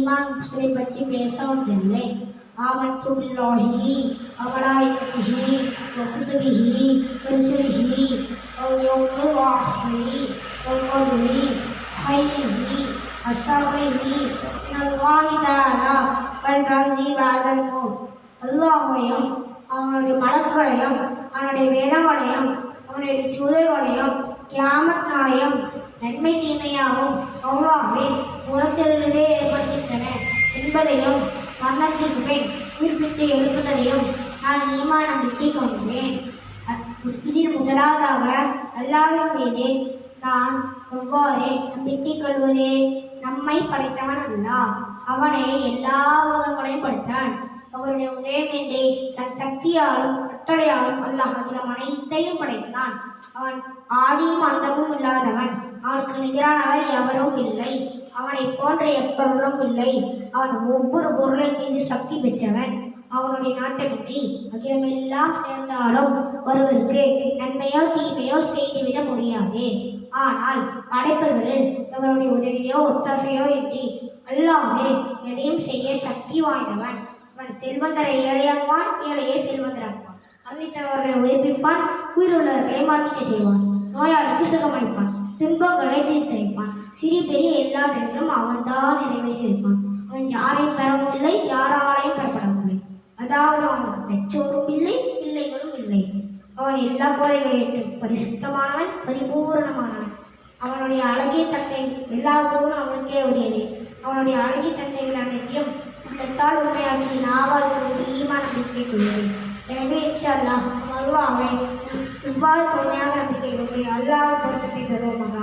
ஈமான் முஸ்லிமை பற்றி பேச வந்தில்லை. ஆமன்து பில்லாஹி வ மலாயிகத்திஹி வ குதுபிஹி வ ருசுலிஹி வல் யௌமில் ஆஹிரி வல் கத்ரி ഖൈരിഹി വശർരിഹി മിനല്ലാഹി തആല വൽ ബഅ്സി ബഅദൽ മൗத். அல்லாஹ்வையும் அவனுடைய மலக்குகளையும் அவனுடைய வேதங்களையும் அவனுடைய தூதர்களையும் கியாமத் நாளையும் நன்மை தீமையாகவும் அல்லாஹ்வின் புறத்திலிருந்தே ஏற்படுகின்றன என்பதையும் மரணத்திற்கு பின் உயிர்ப்பித்து எழுப்புதலையும் நான் ஈமான் நம்பிக்கை கொண்டேன். இதில் முதலாவதாக அல்லாஹ்வின் மீது நான் எவ்வாறு நம்பிக்கை கொள்வதே? நம்மை படைத்தவன் அல்லாஹ். அவனை எல்லா உலகங்களையும் படைத்தான். அவருடைய உதயமின்றி தன் சக்தியாலும் கட்டளையாலும் அல்லாஹ் அகிலம் அனைத்தையும் படைத்தான். அவன் ஆதியும் அந்தமும் இல்லாதவன். அவனுக்கு நிகரானவர் எவரும் இல்லை. அவனை போன்ற எப்பொருளும் இல்லை. அவன் ஒவ்வொரு பொருளின் மீது சக்தி பெற்றவன். அவனுடைய நாட்டமின்றி அகிலமெல்லாம் சேர்ந்தாலும் ஒருவருக்கு நன்மையோ தீமையோ செய்துவிட முடியாது. ஆனால் படைப்புகளில் அவருடைய உதவியோ ஒத்தாசையோ இன்றி அல்லாஹ்வே எதையும் செய்ய சக்தி வாய்ந்தவன். அவன் செல்வந்தரை ஏழையாக்குவான், ஏழையை செல்வந்தராக்குவான். மரணித்தவர்களை உயிர்ப்பிப்பான், உயிருள்ளவர்களை மரணிக்க செய்வான். நோயாளிக்கு சுகமளிப்பான், துன்பங்களை தீர்த்தளிப்பான். சிறிய பெரிய எல்லா தினங்களும் அவன்தான் நிறைவேற்றியிருப்பான். அவன் யாரையும் பெறவும் இல்லை, யாராலையும் பெறப்படவில்லை. அதாவது அவனுக்கு பெற்றோரும் இல்லை, பிள்ளைகளும் இல்லை. அவன் எல்லா கோதைகளையும் பரிசுத்தமானவன், பரிபூரணமானவன். அவனுடைய அழகிய தன்மை எல்லா போதும் அவனுக்கே உரியது. அவனுடைய அழகிய தன்மைகள் அனைத்தையும் உள்ளத்தால் உண்மையாக்கி நாவால் போது ஈமான் நம்பிக்கை கொள்வது. எனவே இன்ஷா அல்லாஹ் அல்லாஹ்வை இவ்வாறு பொறுமையாக நம்பிக்கை கொண்டு அல்லாஹ்வின் பொருத்தத்தை பெறுவோமாக.